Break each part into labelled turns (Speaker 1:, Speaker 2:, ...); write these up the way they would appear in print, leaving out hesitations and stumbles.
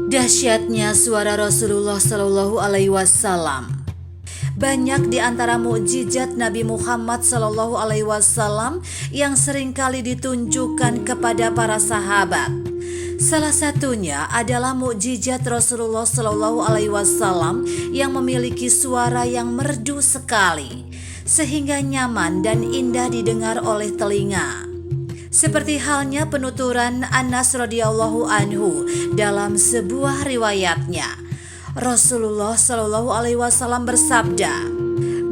Speaker 1: Dahsyatnya suara Rasulullah Shallallahu Alaihi Wasallam. Banyak di antara mukjizat Nabi Muhammad Shallallahu Alaihi Wasallam yang seringkali ditunjukkan kepada para sahabat. Salah satunya adalah mukjizat Rasulullah Shallallahu Alaihi Wasallam yang memiliki suara yang merdu sekali, sehingga nyaman dan indah didengar oleh telinga. Seperti halnya penuturan Anas radhiyallahu anhu dalam sebuah riwayatnya, Rasulullah Shallallahu Alaihi Wasallam bersabda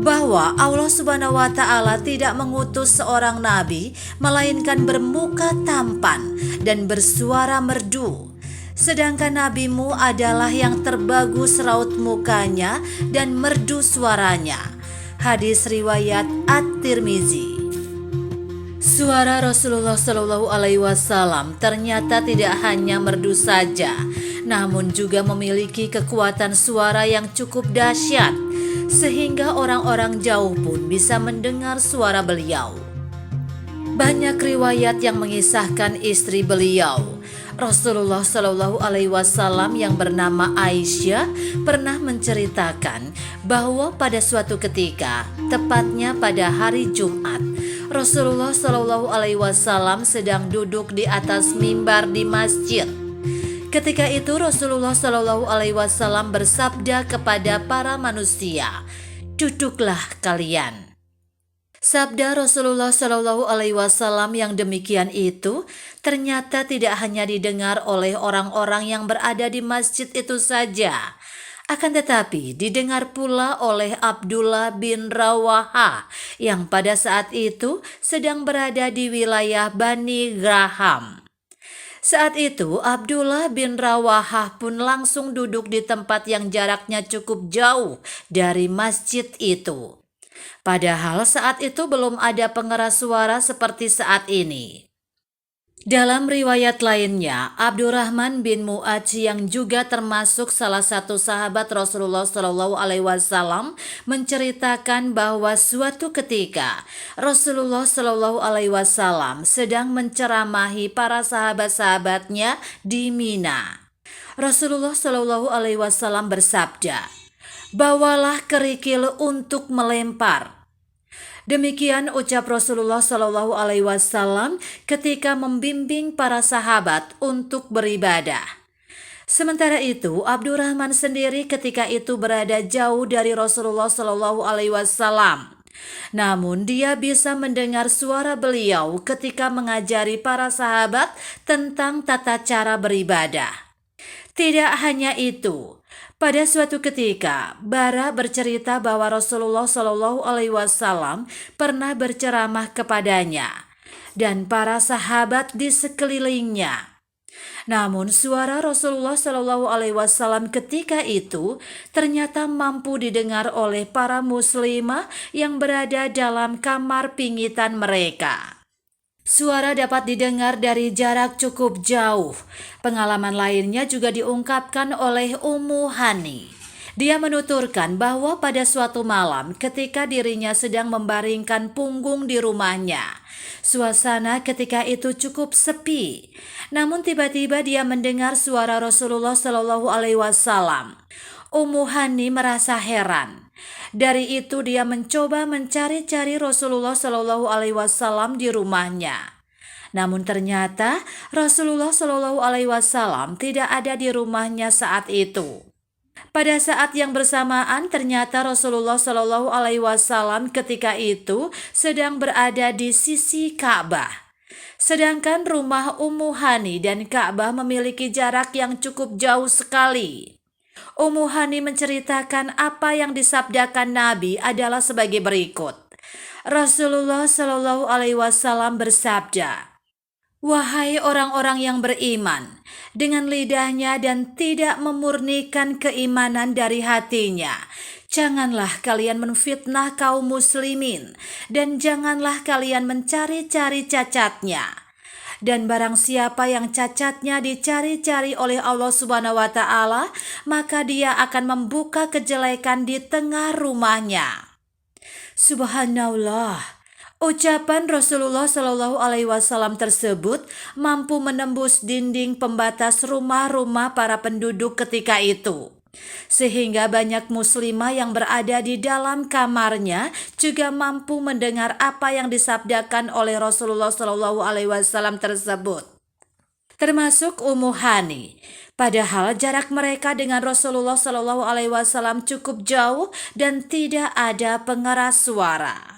Speaker 1: bahwa Allah Subhanahu Wa Taala tidak mengutus seorang nabi melainkan bermuka tampan dan bersuara merdu. Sedangkan nabimu adalah yang terbagus raut mukanya dan merdu suaranya. Hadis riwayat At-Tirmizi. Suara Rasulullah Shallallahu Alaihi Wasallam ternyata tidak hanya merdu saja, namun juga memiliki kekuatan suara yang cukup dahsyat, sehingga orang-orang jauh pun bisa mendengar suara beliau. Banyak riwayat yang mengisahkan istri beliau, Rasulullah Shallallahu Alaihi Wasallam yang bernama Aisyah, pernah menceritakan bahwa pada suatu ketika, tepatnya pada hari Jumat, Rasulullah Shallallahu Alaihi Wasallam sedang duduk di atas mimbar di masjid. Ketika itu Rasulullah Shallallahu Alaihi Wasallam bersabda kepada para manusia, "Duduklah kalian." Sabda Rasulullah Shallallahu Alaihi Wasallam yang demikian itu ternyata tidak hanya didengar oleh orang-orang yang berada di masjid itu saja, akan tetapi didengar pula oleh Abdullah bin Rawaha yang pada saat itu sedang berada di wilayah Bani Graham. Saat itu Abdullah bin Rawaha pun langsung duduk di tempat yang jaraknya cukup jauh dari masjid itu. Padahal saat itu belum ada pengeras suara seperti saat ini. Dalam riwayat lainnya, Abdurrahman bin Mu'adz yang juga termasuk salah satu sahabat Rasulullah Shallallahu Alaihi Wasallam menceritakan bahwa suatu ketika Rasulullah Shallallahu Alaihi Wasallam sedang menceramahi para sahabat-sahabatnya di Mina. Rasulullah Shallallahu Alaihi Wasallam bersabda, "Bawalah kerikil untuk melempar." Demikian ucap Rasulullah Shallallahu Alaihi Wasallam ketika membimbing para sahabat untuk beribadah. Sementara itu, Abdurrahman sendiri ketika itu berada jauh dari Rasulullah Shallallahu Alaihi Wasallam. Namun dia bisa mendengar suara beliau ketika mengajari para sahabat tentang tata cara beribadah. Tidak hanya itu, pada suatu ketika, Bara bercerita bahwa Rasulullah Shallallahu Alaihi Wasallam pernah berceramah kepadanya dan para sahabat di sekelilingnya. Namun suara Rasulullah Shallallahu Alaihi Wasallam ketika itu ternyata mampu didengar oleh para muslimah yang berada dalam kamar pingitan mereka. Suara dapat didengar dari jarak cukup jauh. Pengalaman lainnya juga diungkapkan oleh Ummu Hani. Dia menuturkan bahwa pada suatu malam ketika dirinya sedang membaringkan punggung di rumahnya, suasana ketika itu cukup sepi. Namun tiba-tiba dia mendengar suara Rasulullah Shallallahu Alaihi Wasallam. Ummu Hani merasa heran. Dari itu dia mencoba mencari-cari Rasulullah Shallallahu Alaihi Wasallam di rumahnya. Namun ternyata Rasulullah Shallallahu Alaihi Wasallam tidak ada di rumahnya saat itu. Pada saat yang bersamaan ternyata Rasulullah Shallallahu Alaihi Wasallam ketika itu sedang berada di sisi Ka'bah. Sedangkan rumah Ummu Hani dan Ka'bah memiliki jarak yang cukup jauh sekali. Ummu Hani menceritakan apa yang disabdakan Nabi adalah sebagai berikut. Rasulullah Shallallahu Alaihi Wasallam bersabda, "Wahai orang-orang yang beriman, dengan lidahnya dan tidak memurnikan keimanan dari hatinya, janganlah kalian menfitnah kaum muslimin dan janganlah kalian mencari-cari cacatnya. Dan barang siapa yang cacatnya dicari-cari oleh Allah Subhanahu wa Ta'ala, maka dia akan membuka kejelekan di tengah rumahnya." Subhanallah, Ucapan Rasulullah Shallallahu Alaihi Wasallam tersebut mampu menembus dinding pembatas rumah-rumah para penduduk ketika itu, sehingga banyak muslimah yang berada di dalam kamarnya juga mampu mendengar apa yang disabdakan oleh Rasulullah Shallallahu Alaihi Wasallam tersebut, termasuk Ummu Hani. Padahal jarak mereka dengan Rasulullah Shallallahu Alaihi Wasallam cukup jauh dan tidak ada pengeras suara.